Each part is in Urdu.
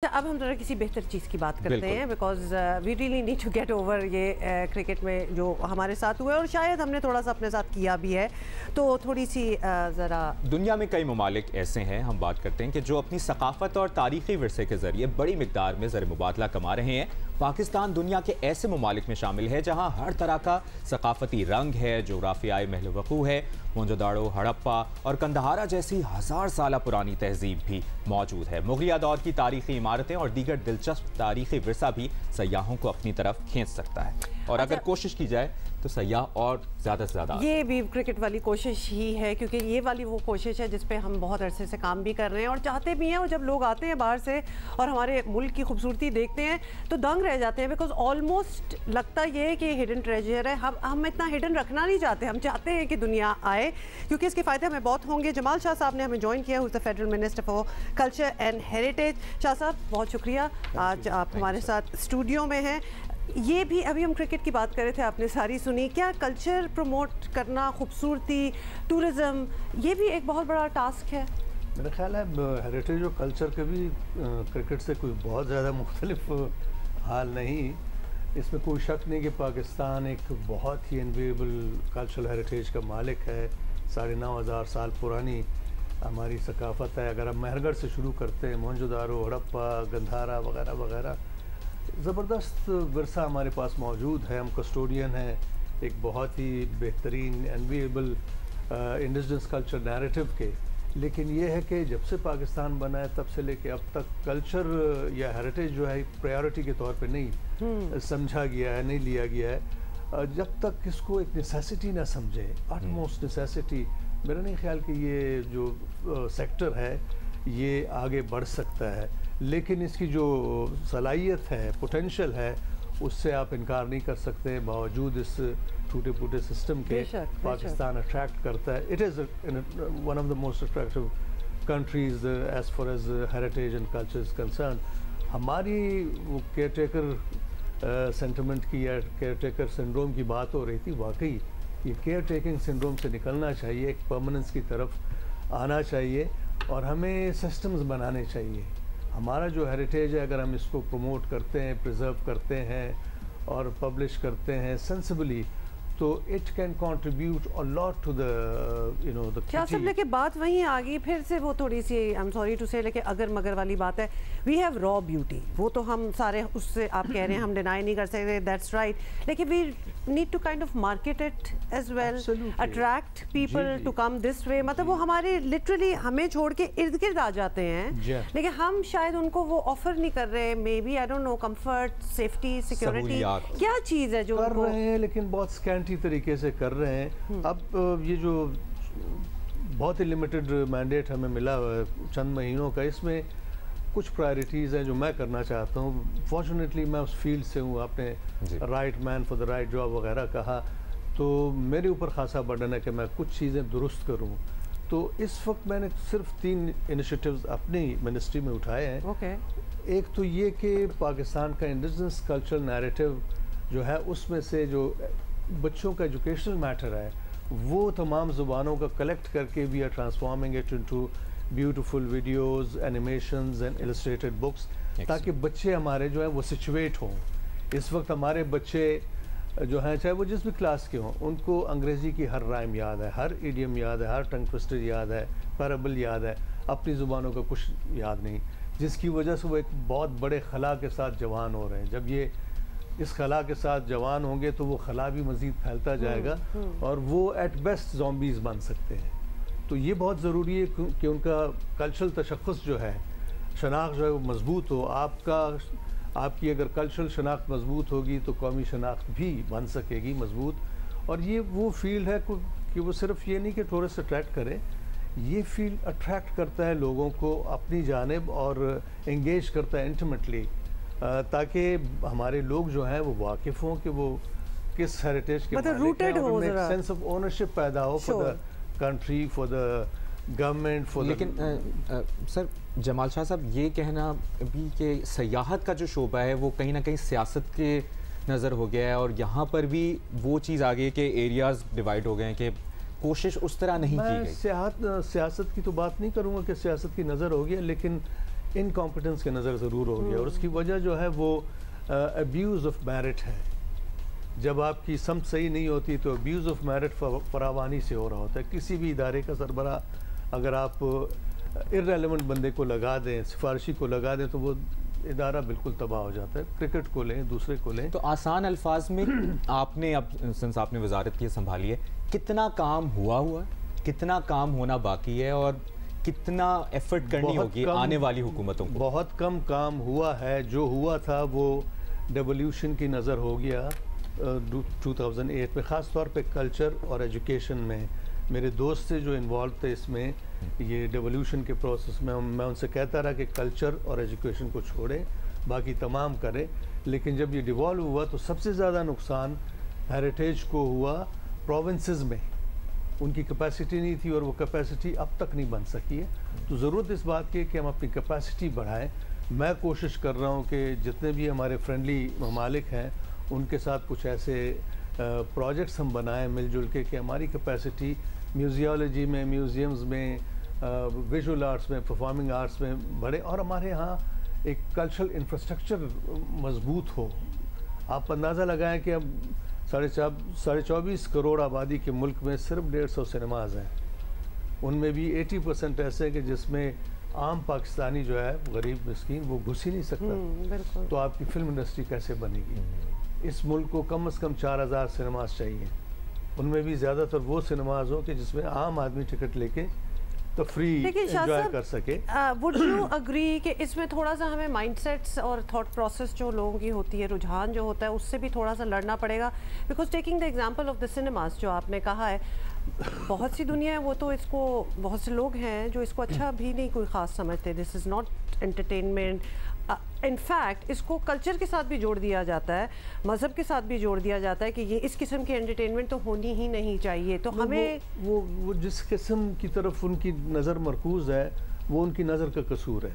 اب ہم ذرا کسی بہتر چیز کی بات کرتے ہیں because we really need to get over یہ کرکٹ میں جو ہمارے ساتھ ہوا ہے اور شاید ہم نے تھوڑا سا اپنے ساتھ کیا بھی ہے، تو تھوڑی سی ذرا دنیا میں کئی ممالک ایسے ہیں، ہم بات کرتے ہیں کہ جو اپنی ثقافت اور تاریخی ورثے کے ذریعے بڑی مقدار میں زر مبادلہ کما رہے ہیں۔ پاکستان دنیا کے ایسے ممالک میں شامل ہے جہاں ہر طرح کا ثقافتی رنگ ہے، جغرافیائی محل وقوع ہے، موہنجودڑو، ہڑپا اور قندھارا جیسی 1000 سالہ پرانی تہذیب بھی موجود ہے۔ مغلیہ دور کی تاریخی عمارتیں اور دیگر دلچسپ تاریخی ورثہ بھی سیاحوں کو اپنی طرف کھینچ سکتا ہے، اور اگر کوشش کی جائے تو سیاح اور زیادہ سے زیادہ یہ بھی کرکٹ والی کوشش ہی ہے، کیونکہ یہ والی وہ کوشش ہے جس پہ ہم بہت عرصے سے کام بھی کر رہے ہیں اور چاہتے بھی ہیں، اور جب لوگ آتے ہیں باہر سے اور ہمارے ملک کی خوبصورتی دیکھتے ہیں تو دنگ رہ جاتے ہیں، بیکاز آلموسٹ لگتا یہ ہے کہ ہڈن ٹریجر ہے۔ ہم اتنا ہڈن رکھنا نہیں چاہتے، ہم چاہتے ہیں کہ دنیا آئے کیونکہ اس کے فائدے ہمیں بہت ہوں گے۔ جمال شاہ صاحب نے ہمیں جوائن کیا، who's the federal minister for culture and heritage. Shah صاحب بہت شکریہ، آج آپ ہمارے ساتھ اسٹوڈیو میں ہیں۔ یہ بھی ابھی ہم کرکٹ کی بات کر رہے تھے، آپ نے ساری سنی، کیا کلچر پروموٹ کرنا، خوبصورتی، ٹورزم، یہ بھی ایک بہت بڑا ٹاسک ہے؟ میرا خیال ہے ہیریٹیج اور کلچر کے بھی کرکٹ سے کوئی بہت زیادہ مختلف حال نہیں۔ اس میں کوئی شک نہیں کہ پاکستان ایک بہت ہی انویبل کلچرل ہیریٹیج کا مالک ہے۔ 9,500 سال پرانی ہماری ثقافت ہے۔ اگر ہم مہرگڑھ سے شروع کرتے ہیں، موہنجودڑو، ہڑپا، گندھارا وغیرہ وغیرہ، زبردست ورثہ ہمارے پاس موجود ہے۔ ہم کسٹوڈین ہیں ایک بہت ہی بہترین انویبل انڈیجنس کلچر نیریٹو کے، لیکن یہ ہے کہ جب سے پاکستان بنا ہے تب سے لے کے اب تک کلچر یا ہیریٹیج جو ہے پریورٹی کے طور پہ نہیں سمجھا گیا ہے، نہیں لیا گیا ہے۔ جب تک اس کو ایک نیسیسٹی نہ سمجھے، اٹموسٹ نیسیسٹی، میرا نہیں خیال کہ یہ جو سیکٹر ہے یہ آگے بڑھ سکتا ہے، لیکن اس کی جو صلاحیت ہے، پوٹینشل ہے، اس سے آپ انکار نہیں کر سکتے۔ باوجود اس ٹوٹے پھوٹے سسٹم کے پاکستان اٹریکٹ کرتا ہے۔ It is one of the most attractive countries as far as heritage and culture is concern. ہماری وہ کیئر ٹیکر سینٹیمنٹ کی یا کیئر ٹیکر سنڈروم کی بات ہو رہی تھی، واقعی یہ کیئر ٹیکنگ سنڈروم سے نکلنا چاہیے، ایک پرماننس کی طرف آنا چاہیے، اور ہمیں سسٹمز بنانے چاہیے۔ ہمارا جو ہیریٹیج ہے، اگر ہم اس کو پروموٹ کرتے ہیں، پریزرو کرتے ہیں اور پبلش کرتے ہیں سینسبلی، تو it can contribute a lot to the کیا سب لے کے بات وہیں آ گئی پھر سے، وہ تھوڑی سی آئی ایم سوری ٹو سے لیکن اگر مگر والی بات ہے۔ وی ہیو را بیوٹی، وہ تو ہم سارے اس سے آپ کہہ رہے ہیں، ہم ڈینائی نہیں کر سکتے، دیٹس رائٹ، لیکن we need to kind of market it as well, attract people to come this way. مطلب وہ ہمارے لٹرلی ہمیں چھوڑ کے ارد گرد آ جاتے ہیں، لیکن ہم شاید ان کو وہ آفر نہیں کر رہے، maybe I don't know, comfort, safety, security, کیا چیز ہے جو کر رہے ہیں لیکن بہت سکینٹی طریقے سے کر رہے ہیں۔ اب یہ جو بہت ہی لمیٹڈ مینڈیٹ ہمیں ملا ہوا ہے چند مہینوں کا، اس میں کچھ پرائرٹیز ہیں جو میں کرنا چاہتا ہوں۔ فارچونیٹلی میں اس فیلڈ سے ہوں، آپ نے right man for the right job وغیرہ کہا، تو میرے اوپر خاصا برڈن ہے کہ میں کچھ چیزیں درست کروں۔ تو اس وقت میں نے صرف 3 انیشیٹیوز اپنی منسٹری میں اٹھائے ہیں۔ ایک تو یہ کہ پاکستان کا انڈیجنس کلچر نیریٹو جو ہے، اس میں سے جو بچوں کا ایجوکیشنل میٹر ہے، وہ تمام زبانوں کا کلیکٹ کر کے we are transforming it into beautiful videos, animations and illustrated books, تاکہ بچے ہمارے جو ہیں وہ سچویٹ ہوں۔ اس وقت ہمارے بچے جو ہیں، چاہے وہ جس بھی کلاس کے ہوں، ان کو انگریزی کی ہر رائم یاد ہے، ہر ایڈیم یاد ہے، ہر ٹنگ ٹوسٹر یاد ہے، پیرابل یاد ہے، اپنی زبانوں کا کچھ یاد نہیں، جس کی وجہ سے وہ ایک بہت بڑے خلا کے ساتھ جوان ہو رہے ہیں۔ جب یہ اس خلا کے ساتھ جوان ہوں گے تو وہ خلا بھی مزید پھیلتا جائے گا اور وہ ایٹ بیسٹ زومبیز بن سکتے ہیں۔ تو یہ بہت ضروری ہے کہ ان کا کلچرل تشخص جو ہے، شناخت جو ہے وہ مضبوط ہو۔ آپ کی اگر کلچرل شناخت مضبوط ہوگی تو قومی شناخت بھی بن سکے گی مضبوط۔ اور یہ وہ فیلڈ ہے کہ وہ صرف یہ نہیں کہ ٹورسٹ اٹریکٹ کرے، یہ فیلڈ اٹریکٹ کرتا ہے لوگوں کو اپنی جانب اور انگیج کرتا ہے انٹیمیٹلی، تاکہ ہمارے لوگ جو ہیں وہ واقف ہوں کہ وہ کس ہیریٹیج کے مالک ہیں، اور ان میں ایک سینس آف اونرشپ پیدا ہو for the country, for the government, for the. لیکن سر جمال شاہ صاحب، یہ کہنا بھی کہ سیاحت کا جو شعبہ ہے وہ کہیں نہ کہیں سیاست کے نظر ہو گیا ہے، اور یہاں پر بھی وہ چیز آ گئی کہ ایریاز ڈیوائڈ ہو گئے ہیں کہ کوشش اس طرح نہیں کی گئی۔ میں سیاست کی تو بات نہیں کروں گا کہ سیاست کی نظر ہو گیا، لیکن انکمپٹنس کے نظر ضرور ہو گیا، اور اس کی وجہ جو ہے وہ ابیوز آف میرٹ ہے. جب آپ کی سمت صحیح نہیں ہوتی تو ابیوز آف میرٹ فراوانی سے ہو رہا ہوتا ہے. کسی بھی ادارے کا سربراہ اگر آپ ارریلیونٹ بندے کو لگا دیں، سفارشی کو لگا دیں، تو وہ ادارہ بالکل تباہ ہو جاتا ہے. کرکٹ کو لیں، دوسرے کو لیں. تو آسان الفاظ میں آپ نے اب سنس آپ نے وزارت کی سنبھالی ہے، کتنا کام ہوا کتنا کام ہونا باقی ہے، اور کتنا ایفرٹ کرنی ہوگی آنے والی حکومتوں کو؟ بہت کم کام ہوا ہے. جو ہوا تھا وہ ڈیولیوشن کی نظر ہو گیا 2008 میں، خاص طور پہ کلچر اور ایجوکیشن میں. میرے دوست سے جو انوالو تھے اس میں، یہ ڈیولیوشن کے پروسیس میں، میں ان سے کہتا رہا کہ کلچر اور ایجوکیشن کو چھوڑیں، باقی تمام کریں. لیکن جب یہ ڈیوالو ہوا تو سب سے زیادہ نقصان ہیریٹیج کو ہوا پروونسز میں. ان کی کیپیسٹی نہیں تھی، اور وہ کیپیسٹی اب تک نہیں بن سکی ہے. تو ضرورت اس بات کی ہے کہ ہم اپنی کیپیسٹی بڑھائیں. میں کوشش کر رہا ہوں کہ جتنے بھی ہمارے فرینڈلی ممالک ہیں ان کے ساتھ کچھ ایسے پروجیکٹس ہم بنائیں مل جل کے، کہ ہماری کیپیسٹی میوزیولوجی میں، میوزیمز میں، ویژول آرٹس میں، پرفارمنگ آرٹس میں بڑھے، اور ہمارے ہاں ایک کلچرل انفراسٹرکچر مضبوط ہو. آپ اندازہ لگائیں کہ اب 24.5 کروڑ آبادی کے ملک میں صرف 150 سنیماز ہیں. ان میں بھی 80% ایسے ہیں کہ جس میں عام پاکستانی جو ہے غریب مسکین وہ گھس ہی نہیں سکتا. تو آپ کی فلم انڈسٹری کیسے بنے گی؟ اس ملک کو کم از کم 4000 سنیماز چاہیے. ان میں بھی زیادہ تر وہ سنیماز ہوں کہ جس میں عام آدمی ٹکٹ لے کے تفریح انجوائے کر سکے. وڈ یو اگری کہ اس میں تھوڑا سا ہمیں مائنڈ سیٹس اور تھاٹ پروسیس جو لوگوں کی ہوتی ہے، رجحان جو ہوتا ہے، اس سے بھی تھوڑا سا لڑنا پڑے گا؟ Because taking the example of the cinemas جو آپ نے کہا ہے، بہت سی دنیا ہے وہ تو اس کو، بہت سے لوگ ہیں جو اس کو اچھا بھی نہیں کوئی خاص سمجھتے. This is not entertainment. In fact اس کو کلچر کے ساتھ بھی جوڑ دیا جاتا ہے، مذہب کے ساتھ بھی جوڑ دیا جاتا ہے کہ یہ اس قسم کی انٹرٹینمنٹ تو ہونی ہی نہیں چاہیے. تو ہمیں وہ جس قسم کی طرف ان کی نظر مرکوز ہے وہ ان کی نظر کا قصور ہے.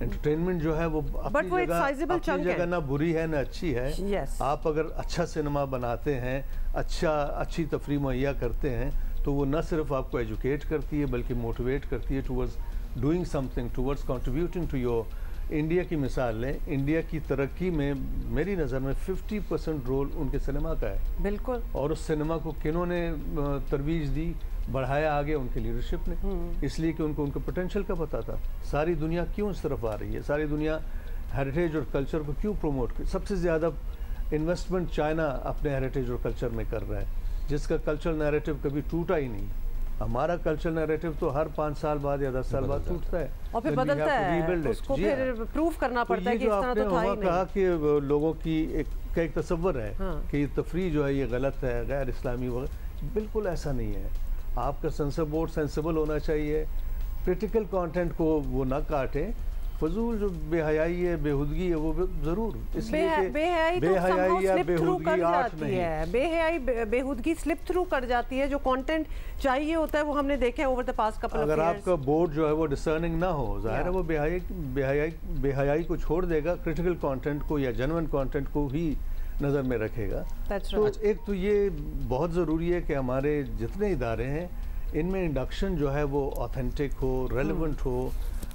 انٹرٹینمنٹ جو ہے وہ اپنی جگہ نہ بری ہے نہ اچھی ہے. آپ اگر اچھا سنیما بناتے ہیں، اچھی تفریح مہیا کرتے ہیں، تو وہ نہ صرف آپ کو ایجوکیٹ کرتی ہے بلکہ موٹیویٹ کرتی ہے towards doing something, towards contributing to your. India کی مثال لیں، انڈیا کی ترقی میں میری نظر میں 50% رول ان کے سنیما کا ہے. بالکل. اور اس سنیما کو کنہوں نے ترویج دی، بڑھایا آگے؟ ان کے لیڈرشپ نے. اس لیے کہ ان کو پوٹینشیل کا پتہ تھا. ساری دنیا کیوں اس طرف آ رہی ہے؟ ساری دنیا ہیریٹیج اور کلچر کو کیوں پروموٹ کر؟ سب سے زیادہ انویسٹمنٹ چائنا اپنے ہیریٹیج اور کلچر میں کر رہا ہے، جس کا کلچرل نیریٹو کبھی ٹوٹا ہی نہیں. ہمارا کلچرل نیریٹو تو ہر 5 سال بعد یا 10 سال بعد ٹوٹتا ہے اور پھر بدلتا ہے، اس کو پھر پروف کرنا پڑتا ہے کہ اس طرح تو تھا ہی نہیں. کہا کہ لوگوں کی ایک تصور ہے کہ یہ تفریح جو ہے یہ غلط ہے، غیر اسلامی. بالکل ایسا نہیں ہے. آپ کا سینسر بورڈ سینسیبل ہونا چاہیے. کریٹیکل کانٹینٹ کو وہ نہ کاٹیں. فضول جو بے حیائی ہے، بےہودگی ہے، وہ ضرور، اس لیے کہ بے حیائی یا بےہودگی آرٹ نہیں ہے. بے حیائی بےہودگی سلپ تھرو کر جاتی ہے. جو کانٹینٹ چاہیے ہوتا ہے وہ ہم نے دیکھا ہے over the past couple of years. اگر آپ کا بورڈ جو ہے وہ ڈسرننگ نہ ہو، ظاہر ہے وہ بے حیائی کو چھوڑ دے گا، کریٹیکل کانٹینٹ کو یا جینوئن کانٹینٹ کو ہی نظر میں رکھے گا. تو ایک تو یہ بہت ضروری ہے کہ ہمارے جتنے ادارے ہیں ان میں انڈکشن جو ہے وہ authentic who, relevant who,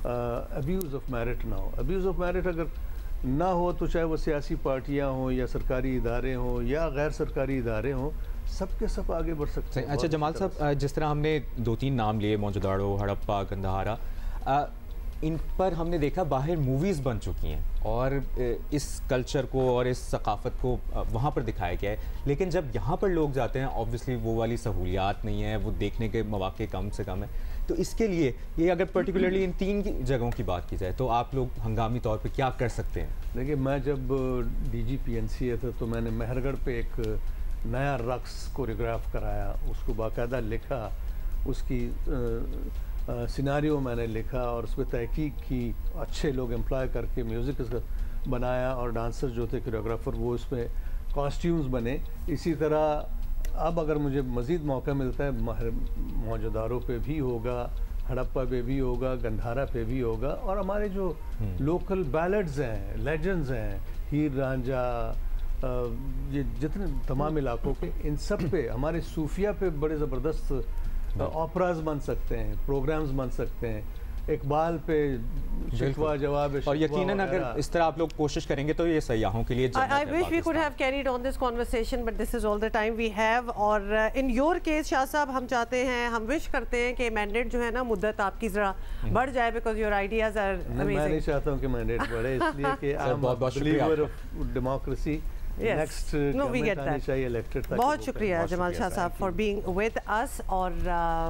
abuse of merit نہ ہو. ابیوز آف میرٹ اگر نہ ہو تو چاہے وہ سیاسی پارٹیاں ہوں یا سرکاری ادارے ہوں یا غیر سرکاری ادارے ہوں، سب کے سب آگے بڑھ سکتے ہیں. اچھا جمال صاحب، جس طرح ہم نے 2-3 نام لیے، موجوداڑو، ہڑپا، گندھارا، ان پر ہم نے دیکھا باہر موویز بن چکی ہیں اور اس کلچر کو اور اس ثقافت کو وہاں پر دکھایا گیا ہے. لیکن جب یہاں پر لوگ جاتے ہیں، آبویسلی وہ والی سہولیات نہیں ہیں، وہ دیکھنے کے مواقع کم سے کم ہیں. تو اس کے لیے یہ اگر پرٹیکولرلی ان 3 جگہوں کی بات کی جائے تو آپ لوگ ہنگامی طور پہ کیا کر سکتے ہیں؟ دیکھیے، میں جب ڈی جی پی این سی اے تھا تو میں نے مہر گڑھ پہ ایک نیا رقص کوریوگراف کرایا. اس کو باقاعدہ لکھا، اس کی سیناریو میں نے لکھا اور اس پہ تحقیق کی. اچھے لوگ امپلائی کر کے میوزک اس کا بنایا اور ڈانسر جو تھے کوریوگرافر وہ اس میں کاسٹیومز بنے. اسی طرح اب اگر مجھے مزید موقع ملتا ہے موجوداروں پہ بھی ہوگا، ہڑپا پہ بھی ہوگا، گندھارا پہ بھی ہوگا. اور ہمارے جو لوکل بیلڈز ہیں، لیجنڈز ہیں، ہیر رانجھا، یہ جتنے تمام علاقوں کے، ان سب پہ، ہمارے صوفیہ پہ بڑے زبردست آپراز بن سکتے ہیں، پروگرامز بن سکتے ہیں. اقبال پہ شکوہ جواب اور یقیناً اگر اس طرح آپ لوگ کوشش کریں گے تو یہ سیاحوں کے لیے جنت ہے I wish we could have carried on this conversation, but this is all the time we have. اور in your case شاہ صاحب ہم چاہتے ہیں, ہم وش کرتے ہیں کہ مینڈیٹ جو ہے نا مدت آپ کی ذرا بڑھ جائے, because your ideas are amazing. میں نہیں چاہتا ہوں کہ مینڈیٹ بڑھے, اس لیے کہ I'm a believer of democracy. Next government آنی چاہیے elected. بہت شکریہ جمال شاہ صاحب for being with us. اور